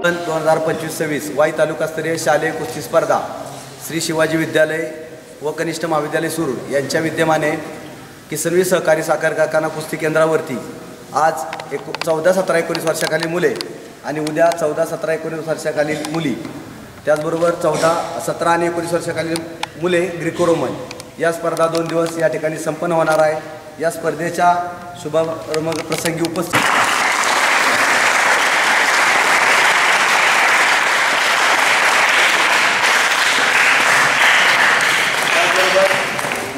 2025-26 वाई तालुकास्तरीय शालेय कुस्ती स्पर्धा श्री शिवाजी विद्यालय व कनिष्ठ महाविद्यालय सुरू यांच्या विद्यमाने किसनवी सहकारी साखर कारखाना कुस्ती केंद्रावरती आज 14, 17, 19 वर्षाखालील मुले आणि उद्या 14, 17, 19 वर्षाखालील मुली, त्याचबरोबर 14, 17 आणि 19 वर्षाखालील मुले ग्रीको रोमन या स्पर्धा 2 दिवस या ठिकाणी संपन्न होणार आहे। या स्पर्धेच्या शुभारंभ प्रसंगी उपस्थित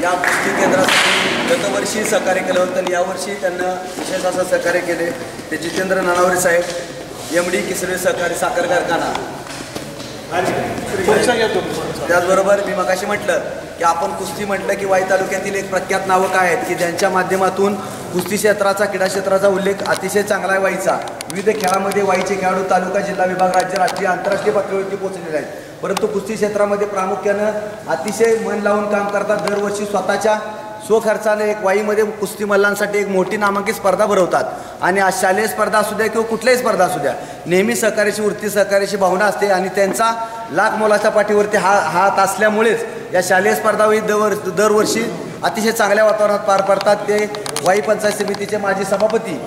या कुस्ती केंद्रासाठी गतवर्षी सहकार्य केलं होतं आणि यावर्षी त्यांना विशेष असं सहकार्य केले ते जितेंद्र नानावरे साहेब, MD किसनवी सहकारी साखर कारखाना। त्याचबरोबर मी मगाशी म्हटलं की आपण कुस्ती म्हटलं की वाई तालुक्यातील एक प्रख्यात नावं काय आहेत की ज्यांच्या माध्यमातून कुस्ती क्षेत्राचा, क्रीडा क्षेत्राचा उल्लेख अतिशय चांगला आहे वाईचा। विविध खेळामध्ये वाईचे खेळाडू तालुका, जिल्हा, विभाग, राज्य, राष्ट्रीय, आंतरराष्ट्रीय पातळीवरती पोहोचलेले आहेत। परंतु कुस्ती क्षेत्रामध्ये प्रामुख्यानं अतिशय मन लावून काम करतात। दरवर्षी स्वतःच्या स्वखर्चाने एक वाईमध्ये कुस्ती मल्लांसाठी एक मोठी नामांकित स्पर्धा भरवतात आणि आज शालेय स्पर्धा असू द्या किंवा कुठल्याही स्पर्धा असू द्या, नेहमी सहकार्याची वृत्ती, सहकार्याची भावना असते आणि त्यांचा लाख मोलाच्या पाठीवरती हात असल्यामुळेच या शालेय स्पर्धा दरवर्षी अतिशय चांगल्या वातावरणात पार पडतात। ते वाई पंचायत समितीचे माजी सभापती,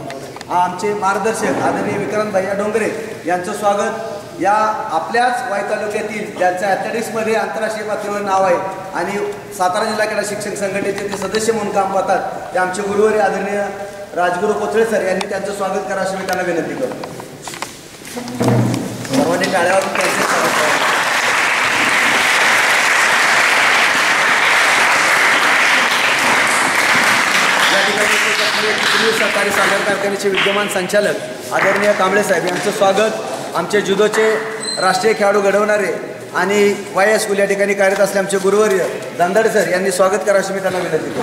आमचे मार्गदर्शक आदरणीय विक्रांत भैया डोंगरे यांचं स्वागत। या आपल्याच वाई तालुक्यातील ज्यांचं ॲथलेटिक्समध्ये आंतरराष्ट्रीय पातळीवर नाव आहे आणि सातारा जिल्हा क्रीडा शिक्षक संघटनेचे ते सदस्य म्हणून काम करतात ते आमचे गुरुवारी आदरणीय राजगुरू कोथळे सर यांनी त्यांचं स्वागत करा अशी मी त्यांना विनंती करतो। सर्वांनी टाळ्यावर त्यांचे स्वागत करा। या ठिकाणी सहकारी साखर कारखान्याचे विद्यमान संचालक आदरणीय कांबळे साहेब यांचं स्वागत। आमचे जुदोचे राष्ट्रीय खेळाडू घडवणारे आणि वाई हायस्कूल या ठिकाणी कार्यरत असले आमचे गुरुवर्य दांदाडे सर यांनी स्वागत करा अशी मी त्यांना विनंती करतो।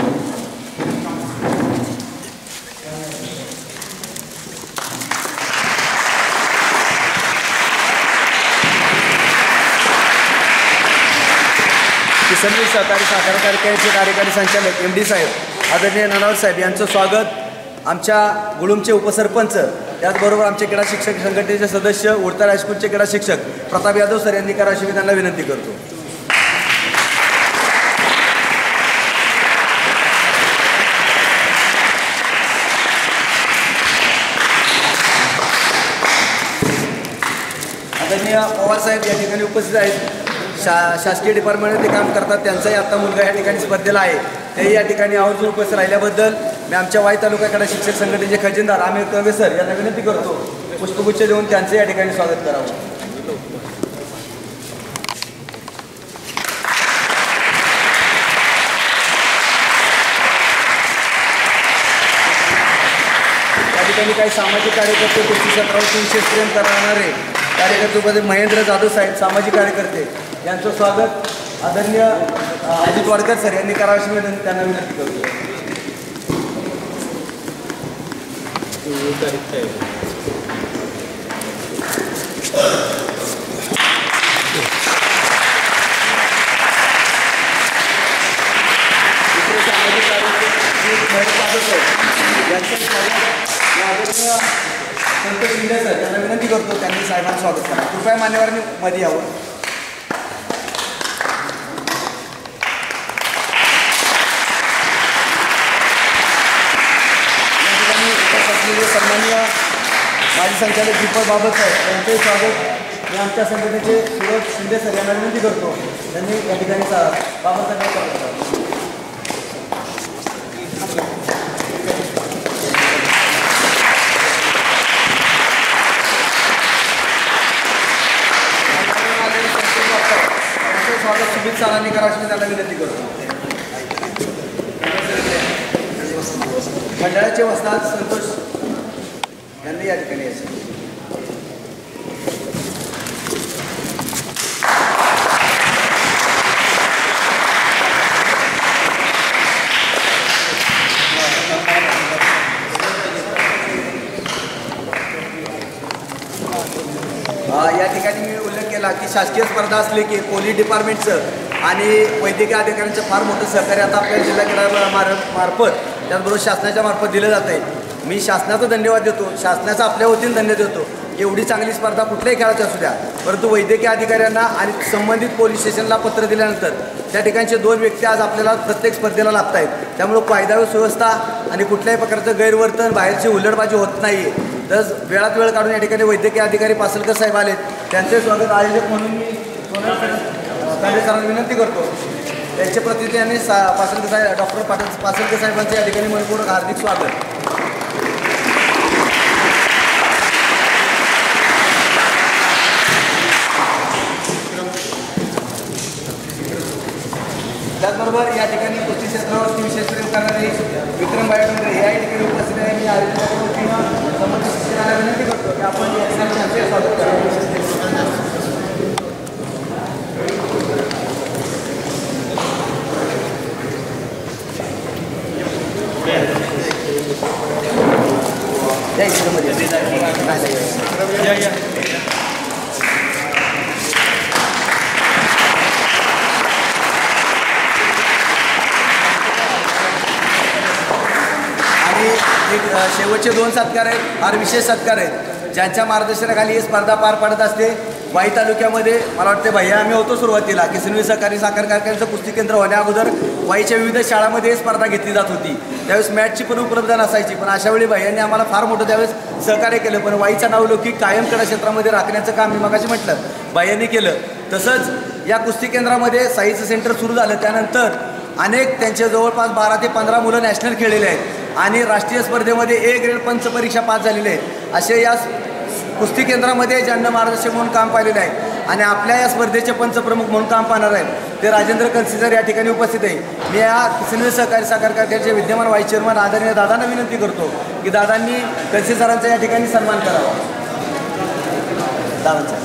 किसनवी सहकारी साखर कारखान्याचे कार्यकारी संचालक MD साहेब आदरणीय नानावरे साहेब यांचं स्वागत। आमच्या गुळुमचे उपसरपंच, त्याचबरोबर आमचे क्रीडा शिक्षक संघटनेचे सदस्य, उडतार हायस्कूलचे क्रीडा शिक्षक प्रताप यादव सर यांनी करा अशी मी त्यांना विनंती करतो। आदरणीय पवार साहेब या ठिकाणी उपस्थित आहेत। शासकीय डिपार्टमेंटमध्ये काम करतात, त्यांचाही आता मुलगा या ठिकाणी स्पर्धेला आहे, तेही या ठिकाणी आवर्जून उपस्थित राहिल्याबद्दल मी आमच्या वाई तालुका क्रीडा शिक्षक संघटनेचे खजिनदार आमिर कर्वे सर यांना विनंती करतो पुष्पगुच्छ देऊन त्यांचे या ठिकाणी स्वागत करावं। या ठिकाणी काही सामाजिक कार्यकर्ते, कुस्ती क्षेत्रावर विशेष प्रेम करणारे कार्यकर्ते महेंद्र जाधव साहेब, सामाजिक कार्यकर्ते यांचं स्वागत आदरणीय अजित वाडकर सर यांनी करावं अशी मी त्यांना विनंती करतो। संतोष शिंदे सर यांना विनंती करतो त्यांनी साहेबांचं स्वागत करा। कृपया मान्यवरांनी मध्ये यावं। सन्माननीय माजी संचालक दीपक बाबत साहेब यांचंही स्वागत मी आमच्या संघटनेचे सुरज शिंदे सर यांना विनंती करतो त्यांनी या ठिकाणी बाबासाहेब स्वागत करा। स्वागत सुमित सरांनी करा अशी त्यांना विनंती करतो। मंडळाचे वस्ताद संतोष यांनी या ठिकाणी यायचं। या ठिकाणी मी उल्लेख केला की शासकीय स्पर्धा असली की पोलीस डिपार्टमेंटचं आणि वैद्यकीय अधिकाऱ्यांचं फार मोठं सहकार्य आता आपल्या जिल्हा क्रीडा मार्फत त्याचबरोबर शासनाच्या मार्फत दिलं जात आहे। मी शासनाचा धन्यवाद देतो, शासनाचा आपल्या वतीने धन्यवाद देतो एवढी चांगली स्पर्धा कुठल्याही खेळाची असू द्या, परंतु वैद्यकीय अधिकाऱ्यांना आणि संबंधित पोलीस स्टेशनला पत्र दिल्यानंतर त्या ठिकाणचे 2 व्यक्ती आज आपल्याला प्रत्येक स्पर्धेला लाभत आहेत. त्यामुळे कायदा व सुव्यवस्था आणि कुठल्याही प्रकारचं गैरवर्तन, बाहेरची हुल्लडबाजी होत नाही. तर वेळात वेळ काढून या ठिकाणी वैद्यकीय अधिकारी पासलकर साहेब आलेत, त्यांचे स्वागत आयोजक म्हणून मी सरांना विनंती करतो. त्यांच्या प्रतिनिधींनी पासलकर साहेब डॉक्टर पासलकर साहेबांचे या ठिकाणी मनपूर्वक हार्दिक स्वागत. त्याचबरोबर या ठिकाणी कुस्ती क्षेत्रावरती विशेष प्रयोग करणारे विक्रम डोंगरे या ठिकाणी उपस्थित आहे. मी आयोजकांच्या वतीनं संबंधित शिक्षकांना विनंती करतो की आपण या ठिकाणी स्वागत करावं. शेवटचे 2 सत्कार आहेत, फार विशेष सत्कार आहेत, ज्यांच्या मार्गदर्शनाखाली ही स्पर्धा पार पडत असते. वाई तालुक्यामध्ये मला वाटते भैया आम्ही होतो सुरुवातीला किसनवी सहकारी साखर कारखान्याचं कुस्ती केंद्र होण्या अगोदर वाईच्या विविध शाळांमध्ये स्पर्धा घेतली जात होती. त्यावेळेस मॅचची पण उपलब्ध नसायची, पण अशावेळी भैयांनी आम्हाला फार मोठं त्यावेळेस सहकार्य केलं. पण वाईचा नावलौकिक कायम क्रीडा क्षेत्रामध्ये राखण्याचं काम मी मगाशी म्हटलं भैयांनी केलं. तसंच या कुस्ती केंद्रामध्ये साईचं सेंटर सुरू झालं, त्यानंतर अनेक त्यांच्या जवळपास 12 ते 15 मुलं नॅशनल खेळलेले आहेत आणि राष्ट्रीय स्पर्धेमध्ये A ग्रेड पंच परीक्षा पास झालेले आहेत. असे या कुस्ती केंद्रामध्ये ज्यांना मार्गदर्शक म्हणून काम पाहिलेलं आहे आणि आपल्या या स्पर्धेचे पंचप्रमुख म्हणून काम पाहणार आहेत ते राजेंद्र कलसीकर या ठिकाणी उपस्थित आहे. मी या किसनवी सहकारी साखर कारखान्याचे विद्यमान व्हाईस चेअरमन आदरणीय दादांना विनंती करतो की दादांनी कलसी सरांचा या ठिकाणी सन्मान करावा. दादांचा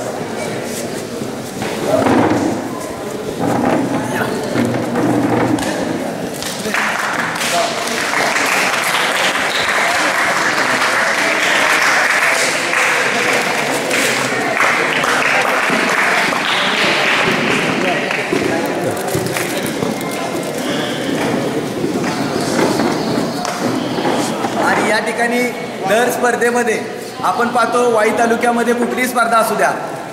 या ठिकाणी दर स्पर्धेमध्ये आपण पाहतो वाई तालुक्यामध्ये कुठलीही स्पर्धा असू द्या,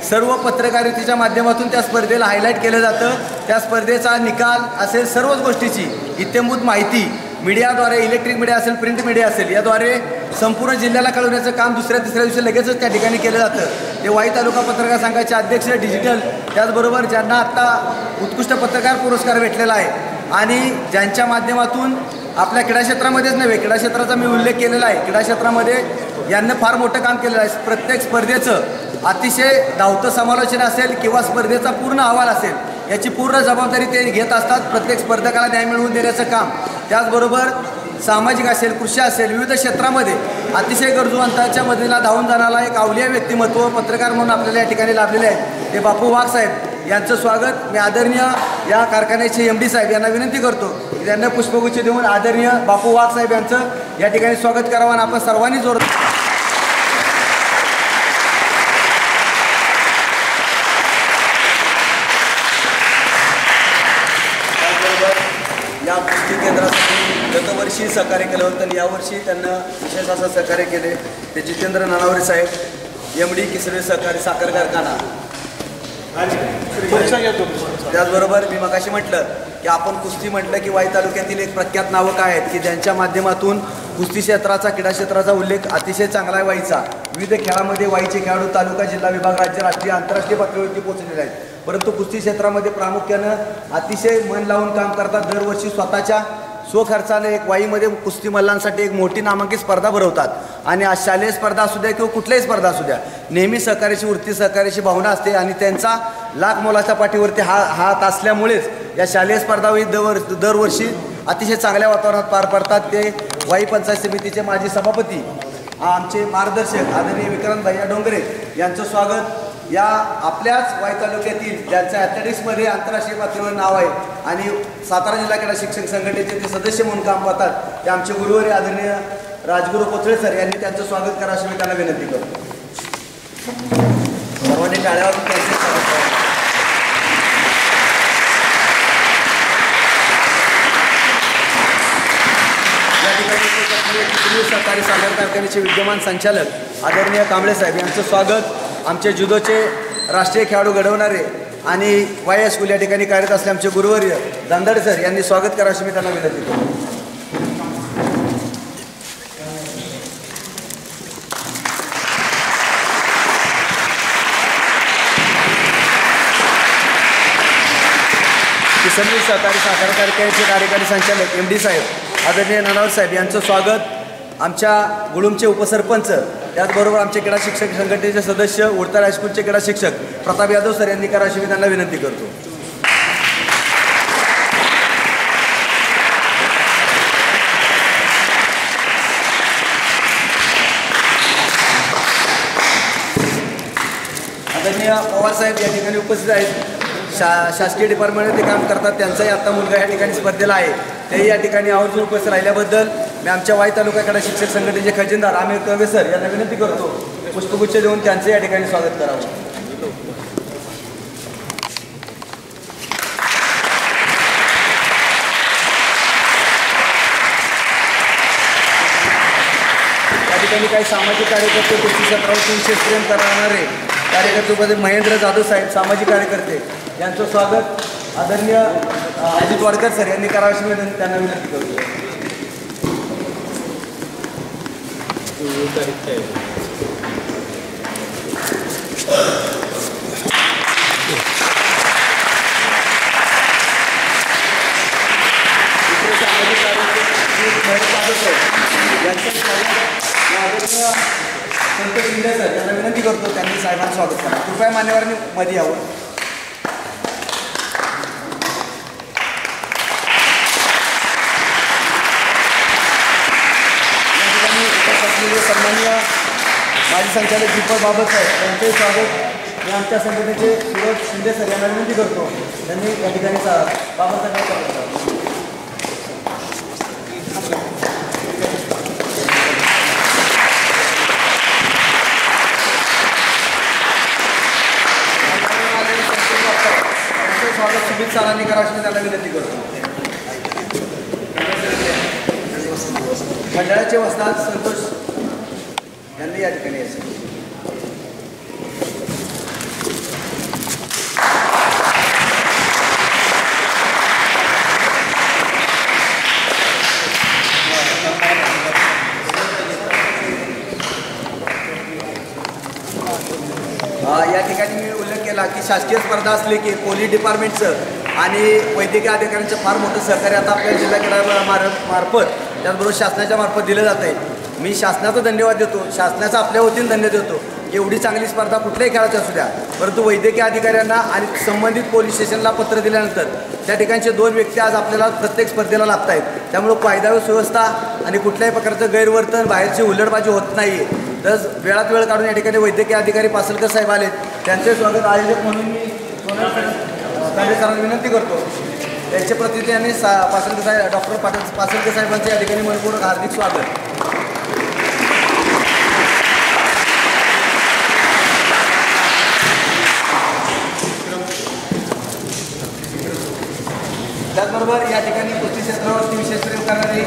सर्व पत्रकारितेच्या माध्यमातून त्या स्पर्धेला हायलाईट केलं जातं. त्या स्पर्धेचा निकाल असेल, सर्वच गोष्टीची इत्थंभूत माहिती मीडियाद्वारे, इलेक्ट्रिक मीडिया असेल, प्रिंट मीडिया असेल, याद्वारे संपूर्ण जिल्ह्याला कळवण्याचं काम दुसऱ्या तिसऱ्या दिवशी लगेचच त्या ठिकाणी केलं जातं. ते वाई तालुका पत्रकार संघाचे अध्यक्ष डिजिटल, त्याचबरोबर ज्यांना आत्ता उत्कृष्ट पत्रकार पुरस्कार भेटलेला आहे आणि ज्यांच्या माध्यमातून आपल्या क्रीडा क्षेत्रामध्येच नव्हे, क्रीडा क्षेत्राचा मी उल्लेख केलेला आहे, क्रीडा क्षेत्रामध्ये यांनी फार मोठं काम केलेलं आहे. प्रत्येक स्पर्धेचं अतिशय धावतं समालोचन असेल किंवा स्पर्धेचा पूर्ण अहवाल असेल, याची पूर्ण जबाबदारी ते घेत असतात. प्रत्येक स्पर्धकाला न्याय मिळवून देण्याचं काम, त्याचबरोबर सामाजिक असेल, कृषी असेल, विविध क्षेत्रामध्ये अतिशय गरजूवंतांच्या मदतीला धावून जाणारा एक अवलिया व्यक्तिमत्व पत्रकार म्हणून आपल्याला या ठिकाणी लाभलेले आहेत ते बापू वाघ साहेब यांचं स्वागत मी आदरणीय या कारखान्याचे MD साहेब यांना विनंती करतो की त्यांना पुष्पगुच्छ देऊन आदरणीय बापू वाघ साहेब यांचं या ठिकाणी स्वागत करावं आणि आपण सर्वांनी जोर या कुस्ती केंद्रासाठी गतवर्षी सहकार्य केलं होतं आणि यावर्षी त्यांना विशेष असं सहकार्य केले ते जितेंद्र नानावरे साहेब MD किसनवी सहकारी साखर कारखाना. त्याचबरोबर मी मगाशी म्हटलं की आपण कुस्ती म्हटलं की वाई तालुक्यातील एक प्रख्यात नावं काय आहेत की ज्यांच्या माध्यमातून कुस्ती क्षेत्राचा, क्रीडा क्षेत्राचा उल्लेख अतिशय चांगला आहे वाईचा. विविध खेळामध्ये वाईचे खेळाडू तालुका, जिल्हा, विभाग, राज्य, राष्ट्रीय, आंतरराष्ट्रीय पातळीवरती पोहोचलेले आहेत. परंतु कुस्ती क्षेत्रामध्ये प्रामुख्यानं अतिशय मन लावून काम करतात. दरवर्षी स्वतःच्या स्वखर्चाने एक वाईमध्ये कुस्ती मल्लांसाठी एक मोठी नामांकित स्पर्धा भरवतात आणि आज शालेय स्पर्धा असू द्या किंवा कुठल्याही स्पर्धा असू द्या, नेहमी सहकार्याची वृत्ती, सहकार्याची भावना असते आणि त्यांचा लाख मोलाच्या पाठीवरती हात असल्यामुळेच या शालेय स्पर्धा दरवर्षी अतिशय चांगल्या वातावरणात पार पडतात. ते वाई पंचायत समितीचे माजी सभापती आमचे मार्गदर्शक आदरणीय विक्रम डोंगरे यांचं स्वागत. या आपल्याच वाई तालुक्यातील ज्यांच्या ॲथलेटिक्समध्ये आंतरराष्ट्रीय पातळीवर नाव आहे आणि सातारा जिल्हा क्रीडा शिक्षण संघटनेचे ते सदस्य म्हणून काम पाहतात ते आमचे गुरुवारी आदरणीय राजगुरू कोथळे सर यांनी त्यांचं स्वागत करा अशी मी त्यांना विनंती करतो. सर्वांनी टाळ्यावर त्यांचे स्वागत करा. या ठिकाणी सहकारी साखर कारखान्याचे विद्यमान संचालक आदरणीय कांबळे साहेब यांचं स्वागत. आमचे जुदोचे राष्ट्रीय खेळाडू घडवणारे आणि वाय हायस्कूल या ठिकाणी कार्यरत असले आमचे गुरुवर्य दांदाडे सर यांनी स्वागत करा अशी मी त्यांना विनंती करतो. किसनवीर सहकारी साखर कारखान्याचे कार्यकारी संचालक MD साहेब आदरणीय नानावत साहेब यांचं स्वागत. आमच्या गुळुमचे उपसरपंच त्याचबरोबर आमचे क्रीडा शिक्षक संघटनेचे सदस्य उडतार हायस्कूलचे क्रीडा शिक्षक प्रताप यादव सर यांनी करा अशी मी त्यांना विनंती करतो. आदरणीय पवार साहेब या ठिकाणी उपस्थित आहेत. शासकीय डिपार्टमेंटमध्ये काम करतात. त्यांचाही आत्ता मुलगा या ठिकाणी स्पर्धेला आहे. तेही या ठिकाणी आवर्जून उपस्थित राहिल्याबद्दल मी आमच्या वाई तालुक्याकडे शिक्षक संघटनेचे खजिनदार आमिर कवे सर यांना विनंती करतो पुष्पगुच्छ देऊन त्यांचे या ठिकाणी स्वागत करावं. या ठिकाणी काही सामाजिक कार्यकर्ते कुस्ती क्षेत्रावर विशेष प्रेम करणारे कार्यकर्ते महेंद्र जाधव साहेब सामाजिक कार्यकर्ते यांचं स्वागत आदरणीय अजित वाडकर सर यांनी करावं अशी त्यांना विनंती करतो. संतोष शिंदे सर यांना विनंती करतो त्यांनी साहेबांचं स्वागत करा. कृपया मान्यवरांनी मध्ये यावं. या ठिकाणी उपस्थित सन्माननीय माजी संचालक दीपक बाबत साहेब यांचंही स्वागत मी आमच्या संघटनेचे सूरज शिंदे सर यांना विनंती करतो त्यांनी या ठिकाणी बाबासाहेबांचं स्वागत करा. स्वागत सुमित सरांनी करा अशी त्यांना विनंती करतो. मंडळाचे वस्ताद संतोष यांनी या ठिकाणी यायचं. या ठिकाणी मी उल्लेख केला की शासकीय स्पर्धा असली की पोलीस डिपार्टमेंटचं आणि वैद्यकीय अधिकाऱ्यांचं फार मोठं सहकार्य आता आपल्या जिल्हा क्रीडा मार्फत त्याचबरोबर शासनाच्या मार्फत दिलं जात आहे. मी शासनाचा धन्यवाद देतो. शासनाचा आपल्या वतीने धन्यवाद देतो. एवढी चांगली स्पर्धा कुठल्याही खेळाची असू द्या परंतु वैद्यकीय अधिकाऱ्यांना आणि संबंधित पोलीस स्टेशनला पत्र दिल्यानंतर त्या ठिकाणचे 2 व्यक्ती आज आपल्याला प्रत्येक स्पर्धेला लागत आहेत. त्यामुळं कायदा व सुव्यवस्था आणि कुठल्याही प्रकारचं गैरवर्तन बाहेरची हुल्लडबाजी होत नाही आहे. तर वेळात वेळ काढून या ठिकाणी वैद्यकीय अधिकारी पासलकर साहेब आलेत त्यांचे स्वागत आयोजक म्हणून मी सरांना विनंती करतो. त्यांचे प्रतिनिधी आणि पासलकर साहेब डॉक्टर पासलकर साहेबांचं या ठिकाणी मनपूर्वक हार्दिक स्वागत. त्याचबरोबर या ठिकाणी कुस्ती क्षेत्रावरती विशेष प्रयोग करणारे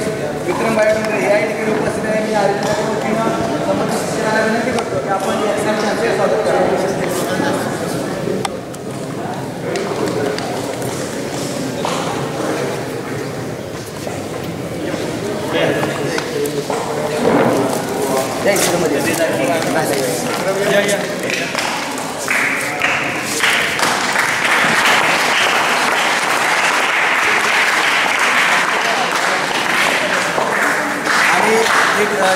विक्रम बायडोंगरे या ठिकाणी उपस्थित आहे. मी आयोजकांच्या वतीनं संबंधित शिक्षकांना विनंती करतो की आपण यांचे स्वागत करावं. या इकडे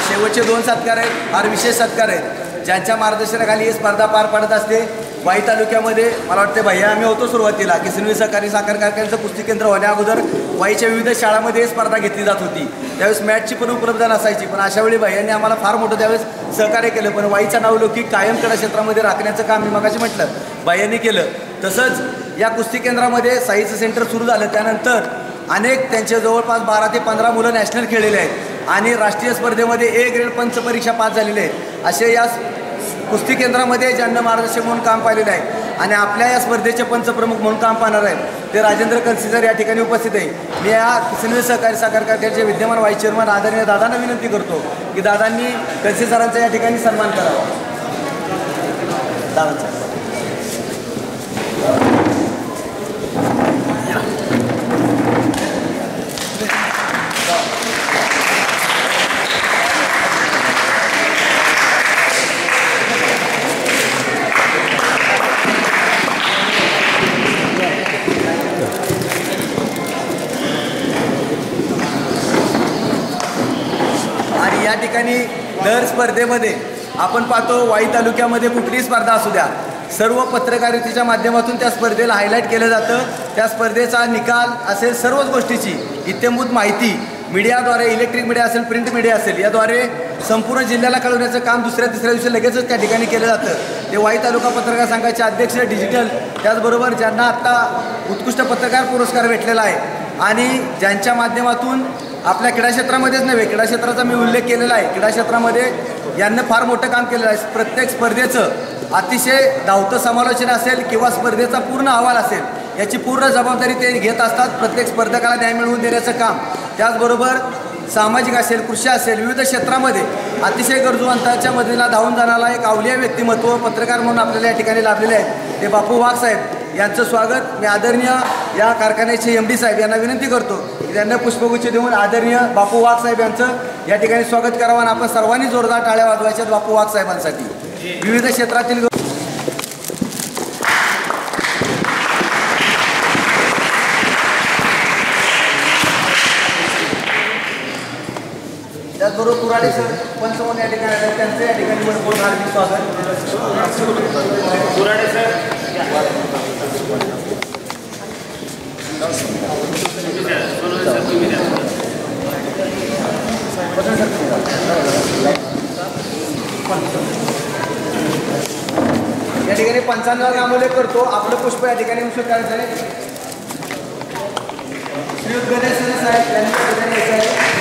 शेवटचे 2 सत्कार आहेत फार विशेष सत्कार आहेत ज्यांच्या मार्गदर्शनाखाली ही स्पर्धा पार पाडत असते. वाई तालुक्यामध्ये मला वाटते भैया आम्ही होतो सुरुवातीला किसनवीर सहकारी साखर कारखान्याचं कुस्ती केंद्र होण्या अगोदर वाईच्या विविध शाळांमध्ये ही स्पर्धा घेतली जात होती. त्यावेळेस मॅचची पण उपलब्ध नसायची पण अशावेळी भैयांनी आम्हाला फार मोठं त्यावेळेस सहकार्य केलं. पण वाईचा नावलौकिक कायम क्रीडा क्षेत्रामध्ये राखण्याचं काम मी मगाशी म्हटलं भैयांनी केलं. तसंच या कुस्ती केंद्रामध्ये साईचं सेंटर सुरू झालं त्यानंतर अनेक त्यांच्या जवळपास 12 ते 15 मुलं नॅशनल खेळलेले आहेत आणि राष्ट्रीय स्पर्धेमध्ये A ग्रेड पंच परीक्षा पास झालेले आहेत. असे या कुस्ती केंद्रामध्ये ज्यांना मार्गदर्शक म्हणून काम पाहिलेलं आहे आणि आपल्या या स्पर्धेचे पंचप्रमुख म्हणून काम पाहणार आहेत ते राजेंद्र कलसी सर या ठिकाणी उपस्थित आहे. मी या किसनवीर सहकारी साखर कारखान्याचे विद्यमान व्हाईस चेअरमन आदरणीय दादांना विनंती करतो की दादांनी कलसी सरांचा या ठिकाणी सन्मान करावा. दादांचा या ठिकाणी दर स्पर्धेमध्ये आपण पाहतो वाई तालुक्यामध्ये कुठलीही स्पर्धा असू द्या सर्व पत्रकारितेच्या माध्यमातून त्या स्पर्धेला हायलाईट केलं जातं. त्या स्पर्धेचा निकाल असेल सर्वच गोष्टीची इत्थंभूत माहिती मीडियाद्वारे इलेक्ट्रिक मीडिया असेल प्रिंट मीडिया असेल याद्वारे संपूर्ण जिल्ह्याला कळवण्याचं काम दुसऱ्या तिसऱ्या दिवशी लगेचच त्या ठिकाणी केलं जातं. ते वाई तालुका पत्रकार संघाचे अध्यक्ष डिजिटल त्याचबरोबर ज्यांना आत्ता उत्कृष्ट पत्रकार पुरस्कार भेटलेला आहे आणि ज्यांच्या माध्यमातून आपल्या क्रीडा क्षेत्रामध्येच नव्हे क्रीडा क्षेत्राचा मी उल्लेख केलेला आहे. क्रीडा क्षेत्रामध्ये यांनी फार मोठं काम केलेलं आहे. प्रत्येक स्पर्धेचं अतिशय धावतं समालोचन असेल किंवा स्पर्धेचा पूर्ण अहवाल असेल याची पूर्ण जबाबदारी ते घेत असतात. प्रत्येक स्पर्धकाला न्याय मिळवून देण्याचं काम त्याचबरोबर सामाजिक असेल कृषी असेल विविध क्षेत्रामध्ये अतिशय गरजूवंतांच्या मदतीला धावून जाणारा एक अवलिया व्यक्तिमत्व पत्रकार म्हणून आपल्याला या ठिकाणी लाभलेले आहेत ते बापू वाघ साहेब यांचं स्वागत मी आदरणीय या कारखान्याचे MD साहेब यांना विनंती करतो की त्यांना पुष्पगुच्छ देऊन आदरणीय बापू वाघ साहेब यांचं या ठिकाणी स्वागत करावं आणि आपण सर्वांनी जोरदार टाळ्या वाजवायच्यात बापू वाघ साहेबांसाठी. विविध क्षेत्रातील त्याचबरोबर पुराडे सर पंचमन या ठिकाणी आहेत त्यांचं या ठिकाणी मनपूर्ण हार्दिक स्वागत. पुराडे सर या ठिकाणी पंचांचा नामोल्लेख करतो. आपलं पुष्प या ठिकाणी उशीर करायचं आहे. श्रीयुत गणेश साहेब यांनी यायचं आहे.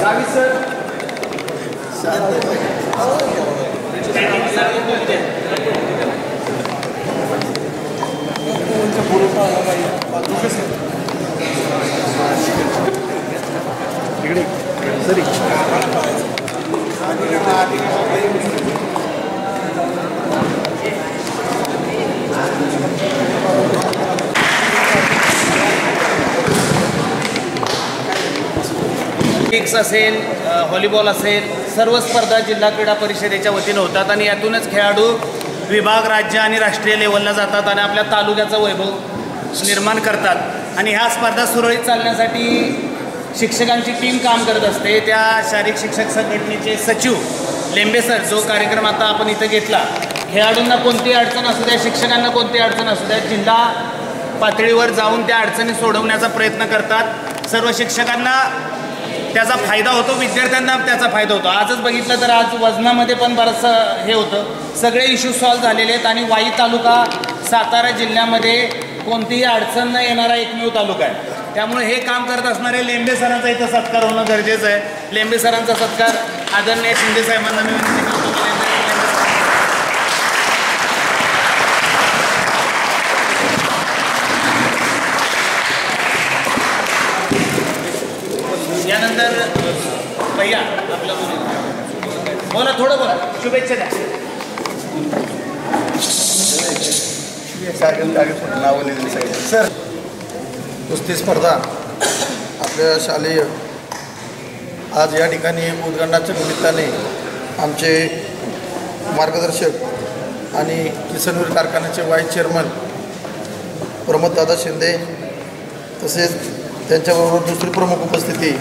जावी सर इकडे सरी किक्स असेल व्हॉलीबॉल असेल सर्व स्पर्धा जिल्हा क्रीडा परिषदेच्या वतीनं होतात आणि यातूनच खेळाडू विभाग राज्य आणि राष्ट्रीय लेवलला जातात आणि आपल्या तालुक्याचं वैभव निर्माण करतात. आणि ह्या स्पर्धा सुरळीत चालण्यासाठी शिक्षकांची टीम काम करत असते. त्या शारीरिक शिक्षक संघटनेचे सचिव लेंबे सर जो कार्यक्रम आता आपण इथं घेतला खेळाडूंना कोणती अडचण असू द्या शिक्षकांना कोणती अडचण असू द्या जिल्हा पातळीवर जाऊन त्या अडचणी सोडवण्याचा प्रयत्न करतात. सर्व शिक्षकांना त्याचा फायदा होतो विद्यार्थ्यांना त्याचा फायदा होतो. आजच बघितलं तर आज वजनामध्ये पण बरंचसं हे होतं. सगळे इश्यू सॉल्व्ह झालेले आहेत आणि वाई तालुका सातारा जिल्ह्यामध्ये कोणतीही अडचण न येणारा एकमेव तालुका आहे. त्यामुळे हे काम करत असणारे लेंबे सरांचा इथं सत्कार होणं गरजेचं आहे. लेंबे सरांचा सत्कार आदरणीय शिंदे साहेबांना मी विनंती करतो. यानंतर भैया आपलं बोला थोडं बोला शुभेच्छा द्या. सर कुस्ती स्पर्धा आपल्या शालेय आज या ठिकाणी उद्घाटनाच्या निमित्ताने आमचे मार्गदर्शक आणि किसनवीर कारखान्याचे व्हाईस चेअरमन प्रमोददादा शिंदे तसेच त्यांच्याबरोबर दुसरी प्रमुख उपस्थिती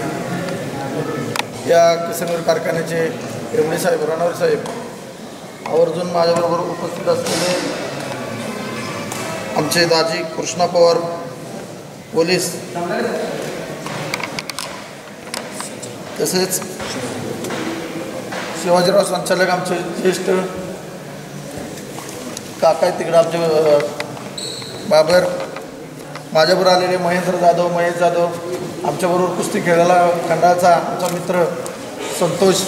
या किसनवीर कारखान्याचे MD साहेब रणवीर साहेब आवर्जून माझ्याबरोबर उपस्थित असलेले आमचे दाजी कृष्णा पवार पोलीस तसेच शिवाजीराव संचालक आमचे ज्येष्ठ काका आहेत तिकडे आमचे बाबर माझ्याबरोबर आलेले महेंद्र जाधव, महेश जाधव, आमच्याबरोबर कुस्ती खेळायला खंडाचा आमचा मित्र संतोष,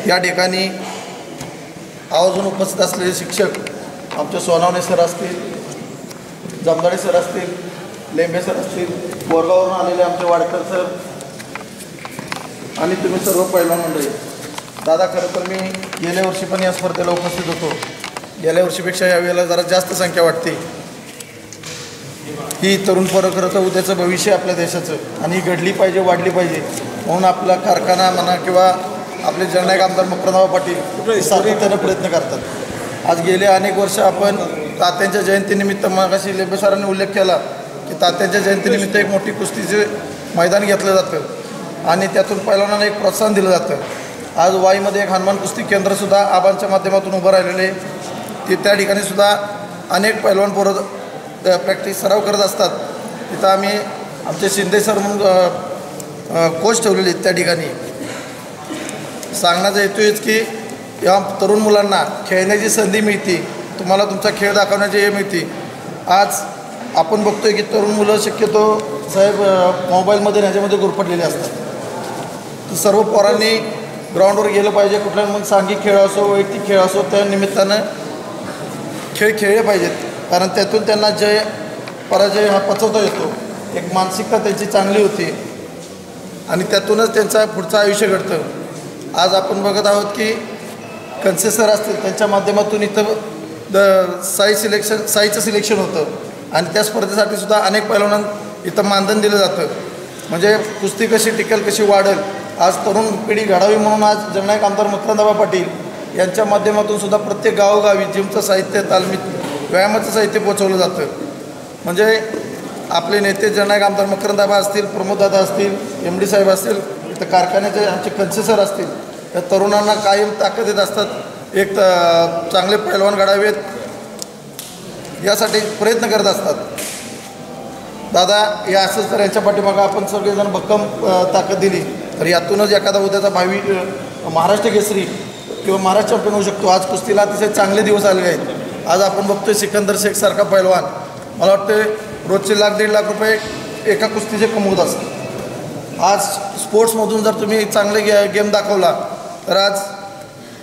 या ठिकाणी आवर्जून उपस्थित असलेले शिक्षक आमचे सोनावणे सर असतील, जमदाडे सर असतील, लेंबे सर असतील, बोरगाववरून आलेले आमचे वाडकर सर आणि तुम्ही सर्व पैलवान मंडळी. दादा, खरं तर मी गेल्या वर्षी पण या स्पर्धेला उपस्थित होतो. गेल्या वर्षीपेक्षा यावेळेला जरा जास्त संख्या वाटते. ही तरुण पोरं खरं तर उद्याचं भविष्य आपल्या देशाचं आणि ही घडली पाहिजे, वाढली पाहिजे. म्हणून आपला कारखाना म्हणा किंवा आपले जननायक आमदार मकरंदराव पाटील सातत्यानं प्रयत्न करतात. आज गेले अनेक वर्ष आपण तात्यांच्या जयंतीनिमित्त, मगाशी लेंबे सरांनी उल्लेख केला की तात्यांच्या जयंतीनिमित्त एक मोठी कुस्तीचे मैदान घेतलं जातं आणि त्यातून पैलवानांना एक प्रोत्साहन दिलं जातं. आज वाईमध्ये एक हनुमान कुस्ती केंद्रसुद्धा आबांच्या माध्यमातून उभं राहिलेले, ते त्या ठिकाणीसुद्धा अनेक पैलवान पोरं प्रॅक्टिस सराव करत असतात. तिथं आम्ही आमचे शिंदे सर म्हणून कोच ठेवलेले आहेत. त्या ठिकाणी सांगण्याचा हेतू हेच की या तरुण मुलांना खेळण्याची संधी मिळते, तुम्हाला तुमचा खेळ दाखवण्याची हे मिळते. आज आपण बघतोय की तरुण मुलं शक्यतो साहेब मोबाईलमध्ये ह्याच्यामध्ये गुरफटलेले असतात. सर्व पोरांनी ग्राउंडवर गेलं पाहिजे. कुठल्या मग सांघिक खेळ असो, वैयक्तिक खेळ असो, त्या निमित्तानं खेळ खेळले पाहिजेत. कारण त्यातून त्यांना जय पराजय हा पचवता येतो. एक मानसिकता त्यांची चांगली होती आणि त्यातूनच त्यांचं पुढचं आयुष्य घडतं. आज आपण बघत आहोत की कन्से सर असतील, त्यांच्या माध्यमातून इथं साईचं सिलेक्शन होतं आणि त्या स्पर्धेसाठी सुद्धा अनेक पैलवानांना इथं मानधन दिलं जातं. म्हणजे कुस्ती कशी टिकेल, कशी वाढेल, आज तरुण पिढी घडावी म्हणून आज जननायक आमदार मकरंदराव पाटील यांच्या माध्यमातून सुद्धा प्रत्येक गावोगावी जिमचं साहित्य, तालमीत व्यायामाचं साहित्य पोचवलं जातं. म्हणजे आपले नेते जननायक आमदार मकरंदराव असतील, प्रमोददादा असतील, MD साहेब असतील, इथं कारखान्याचे आमचे कन्से सर असतील, त्या तरुणांना कायम ताकद देत असतात. एक चांगले पैलवान घडावेत यासाठी प्रयत्न करत असतात. दादा, या असंच तर यांच्या पाठीमागं आपण सगळेजण भक्कम ताकद दिली तर यातूनच एखादा उद्याचा भावी महाराष्ट्र केसरी किंवा महाराष्ट्र चॅम्पियन होऊ शकतो. आज कुस्तीला अतिशय चांगले दिवस आलेले आहेत. आज आपण बघतोय सिकंदर शेख सारखा पैलवान, मला वाटतं रोजचे 1,00,000-1.5 लाख रुपये एका कुस्तीचे कमवत असतात. आज स्पोर्ट्समधून जर तुम्ही चांगले गेम दाखवला तर आज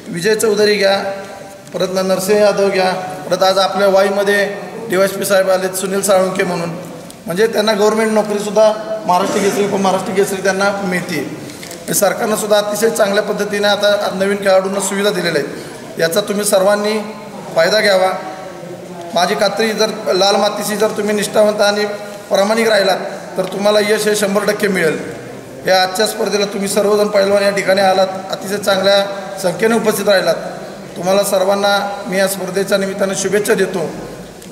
विजय चौधरी घ्या, परत नरसिंह यादव घ्या, परत आज आपल्या वाईमध्ये DYSP साहेब आलेत, सुनील साळुंके म्हणून. म्हणजे त्यांना गव्हर्नमेंट नोकरीसुद्धा महाराष्ट्र केसरी, उपमहाराष्ट्र केसरी त्यांना मिळते. सरकारनं सुद्धा अतिशय चांगल्या पद्धतीने आता नवीन खेळाडूंना सुविधा दिलेल्या आहेत. याचा तुम्ही सर्वांनी फायदा घ्यावा. माझी खात्री, जर लाल मातीशी जर तुम्ही निष्ठावंत आणि प्रामाणिक राहिलात तर तुम्हाला यश हे 100% मिळेल. या आजच्या स्पर्धेला तुम्ही सर्वजण पैलवान या ठिकाणी आलात, अतिशय चांगल्या संख्येने उपस्थित राहिलात. तुम्हाला सर्वांना मी या स्पर्धेच्या निमित्ताने शुभेच्छा देतो.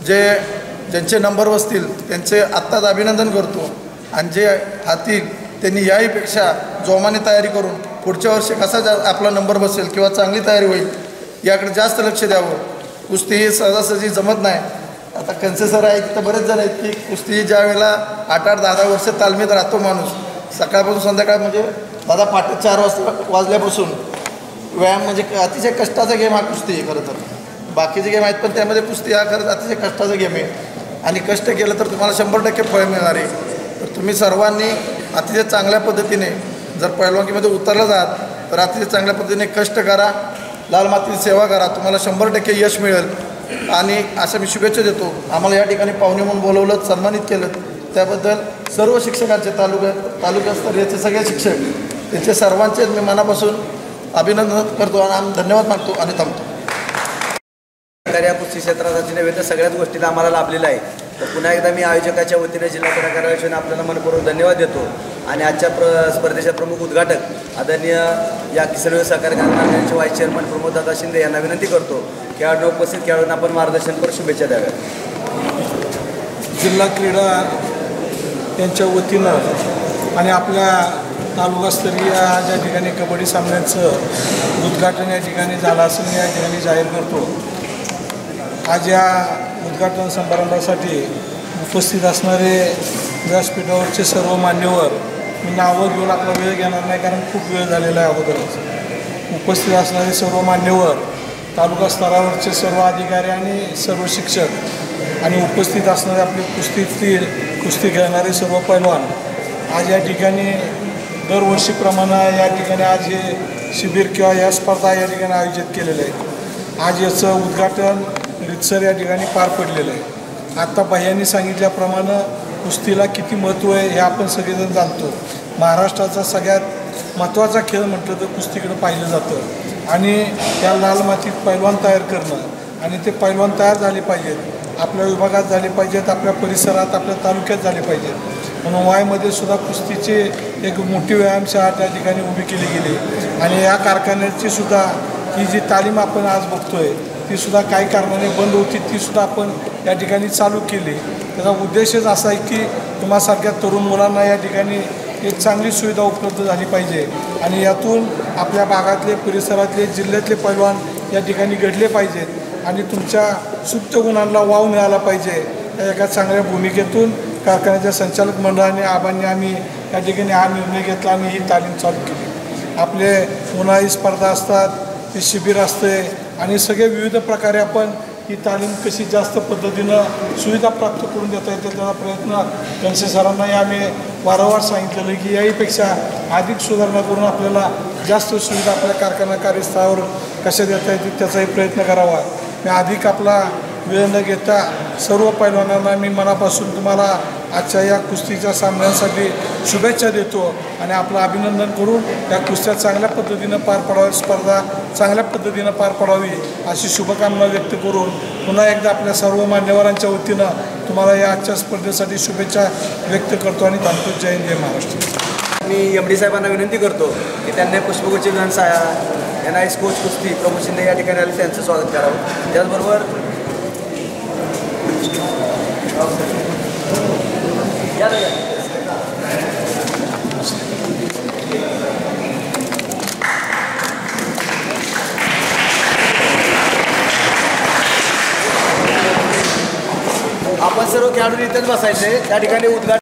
ज्यांचे नंबर बसतील त्यांचे आत्ताच अभिनंदन करतो आणि जे हातील त्यांनी याहीपेक्षा जोमाने तयारी करून पुढच्या वर्षी कसा आपला नंबर बसेल किंवा चांगली तयारी होईल याकडे जास्त लक्ष द्यावं. कुस्ती ही सहजासहजी जमत नाही. आता कन्से सर आहेत, तिथं बरेच जण आहेत की कुस्ती ज्या वेळेला 8-8, 10-10 वर्ष तालमीत राहतो माणूस, सकाळपासून संध्याकाळ म्हणजे दादा पहाटे 4 वाजल्यापासून व्यायाम, म्हणजे अतिशय कष्टाचा गेम हा कुस्ती आहे. खरं तर बाकीचे गेम आहेत पण त्यामध्ये कुस्ती हा खरंच अतिशय कष्टाचा गेम आहे आणि कष्ट केलं तर तुम्हाला 100% फळ मिळणार आहे. तर तुम्ही सर्वांनी अतिशय चांगल्या पद्धतीने जर पैलवानकीमध्ये उतरलं जात तर अतिशय चांगल्या पद्धतीने कष्ट करा, लाल मातीची सेवा करा, तुम्हाला 100% यश मिळेल. आणि असं मी शुभेच्छा देतो. आम्हाला या ठिकाणी पाहुणे म्हणून बोलवलं, सन्मानित केलं, त्याबद्दल सर्व शिक्षकांचे, तालुकास्तरीयचे सगळे शिक्षक, त्यांचे सर्वांचेच मी मनापासून अभिनंदन करतो आणि धन्यवाद मागतो आणि थांबतो. या कुस्ती क्षेत्रासाठी नव्हे तर सगळ्याच गोष्टीला आम्हाला लाभलेला आहे. तर पुन्हा एकदा मी आयोजकाच्या वतीने, जिल्हा क्रीडा आपल्याला मनपूर्वक धन्यवाद देतो. आणि आजच्या स्पर्धेचे प्रमुख उद्घाटक आदरणीय या किसनवेल सहकारी कारखान्याचे व्हाईस चेअरमन प्रमोददादा शिंदे यांना विनंती करतो की उपस्थित खेळाडूंना आपण मार्गदर्शन करून शुभेच्छा द्याव्या. जिल्हा क्रीडा यांच्या वतीनं आणि आपल्या तालुकास्तरीय ज्या ठिकाणी कबड्डी सामन्याचं उद्घाटन या ठिकाणी झालं असं मी या ठिकाणी जाहीर करतो. आज या उद्घाटन समारंभासाठी उपस्थित असणारे व्यासपीठावरचे सर्व मान्यवर, मी नावं घेऊन आपला वेळ घेणार नाही कारण खूप वेळ झालेला आहे अगोदरच. उपस्थित असणारे सर्व मान्यवर, तालुका स्तरावरचे सर्व अधिकारी आणि सर्व शिक्षक, आणि उपस्थित असणारे आपले कुस्ती खेळणारे सर्व पैलवान आज या ठिकाणी दरवर्षीप्रमाणे या ठिकाणी आज हे शिबिर किंवा या स्पर्धा या ठिकाणी आयोजित केलेल्या आहेत. आज याचं उद्घाटन रितसर या ठिकाणी पार पडलेलं आहे. आत्ता बाह्यांनी सांगितल्याप्रमाणे कुस्तीला किती महत्त्व आहे हे आपण सगळेजण जाणतो. महाराष्ट्राचा सगळ्यात महत्त्वाचा खेळ म्हटलं तर कुस्तीकडे पाहिलं जातं आणि त्या लाल मातीत पैलवान तयार करणं आणि ते पैलवान तयार झाले पाहिजेत, आपल्या विभागात झाले पाहिजेत, आपल्या परिसरात आपल्या तालुक्यात झाले पाहिजेत. म्हणून वायमध्ये सुद्धा कुस्तीची एक मोठी व्यायामशाळा त्या ठिकाणी उभी केली गेली आणि या कारखान्याची सुद्धा ही जी तालीम आपण आज बघतोय ती सुद्धा काही कारणाने बंद होती, ती सुद्धा आपण या ठिकाणी चालू केली. त्याचा उद्देशच असा आहे की तुम्हासारख्या तरुण मुलांना या ठिकाणी एक चांगली सुविधा उपलब्ध झाली पाहिजे आणि यातून आपल्या भागातले परिसरातले जिल्ह्यातले पैलवान या ठिकाणी घडले पाहिजेत आणि तुमच्या सुप्त गुणांना वाव मिळाला पाहिजे. या एका चांगल्या भूमिकेतून कारखान्याच्या संचालक मंडळाने आम्ही या ठिकाणी हा निर्णय घेतला आणि ही तालीम चालू केली. आपले उन्हाळी स्पर्धा असतात, ते शिबिर असते आणि सगळे विविध प्रकारे आपण ही तालीम कशी जास्त पद्धतीनं सुविधा प्राप्त करून देता येते त्याचा प्रयत्न कणसे सरांनाही आम्ही वारंवार सांगितलेलं की याहीपेक्षा अधिक सुधारणा करून आपल्याला जास्त सुविधा आपल्या कारखाना कार्यस्थळावर कशा देता येतील त्याचाही प्रयत्न करावा. मी अधिक आपला वेळ न घेता सर्व पैलवानांना मी मनापासून तुम्हाला आजच्या या कुस्तीच्या सामन्यांसाठी शुभेच्छा देतो आणि आपलं अभिनंदन करून या कुस्त्या चांगल्या पद्धतीनं पार पडावी, स्पर्धा चांगल्या पद्धतीनं पार पडावी अशी शुभकामना व्यक्त करून पुन्हा एकदा आपल्या सर्व मान्यवरांच्या वतीनं तुम्हाला या आजच्या स्पर्धेसाठी शुभेच्छा व्यक्त करतो आणि थांबतो. जय हिंद, जय महाराष्ट्र. मी MD साहेबांना विनंती करतो की त्यांनी पुष्पगुच्छ विधान NIS कोच कुस्ती प्रमोद शिंदे या ठिकाणी आले त्यांचं स्वागत करावं. त्याचबरोबर आपण सर्व खेळाडू इथेच बसायचे. त्या ठिकाणी उद्घाटन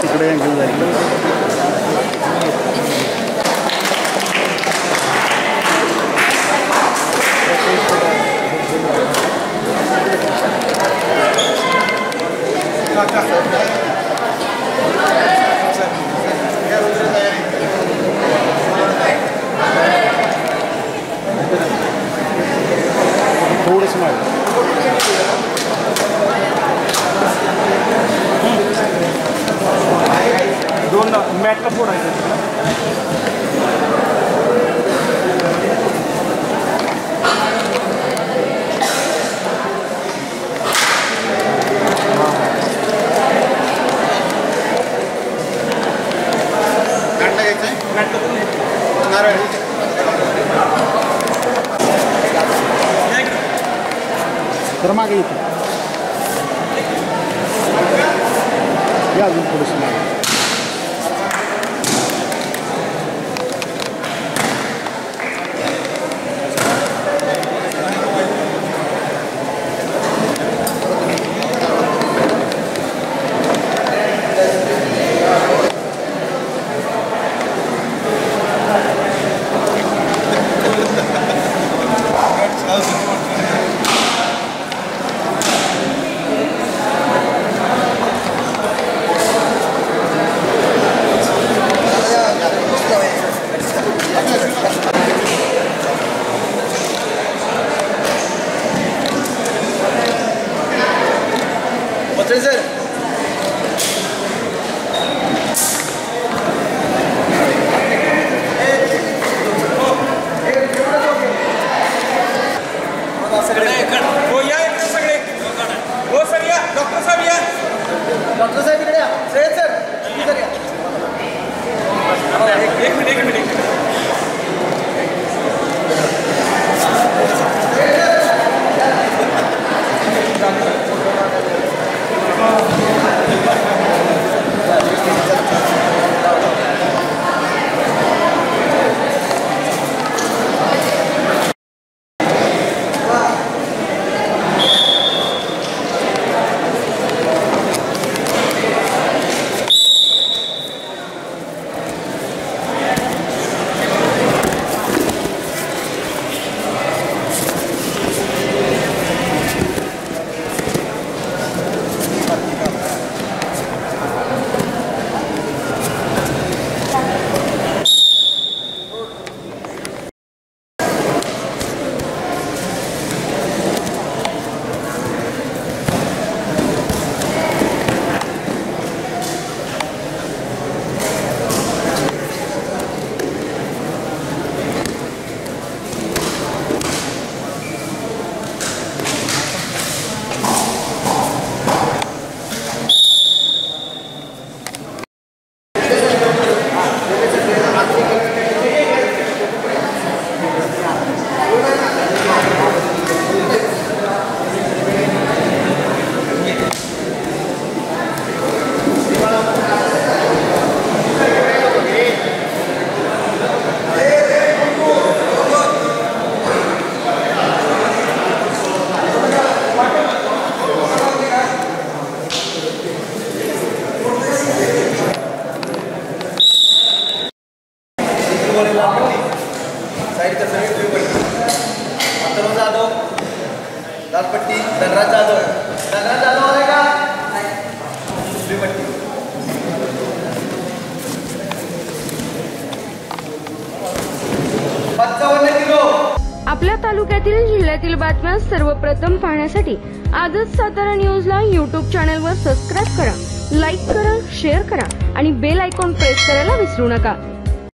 तिकडे घेऊन जाईल. थोडंसं मागे दोन मॅटला फोडायचं. तर मागे येते या अजून थोडंसं मागे. डॉक्टर साहेब इकडे या. सय्यद सर इकडे या. एक मिनिट सगळी उजवी पट्टी. अथर्व जाधव लाल पट्टी. धनराज जाधव आहे का? उजवी पट्टी. 55 किलो. आपल्या तालुक्यातील जिल्ह्यातील बातम्या सर्वप्रथम पाहण्यासाठी आजच सातारा न्यूजला YouTube चॅनलवर सबस्क्राईब करा, लाईक करा, शेअर करा आणि बेल आयकॉन प्रेस करायला विसरू नका.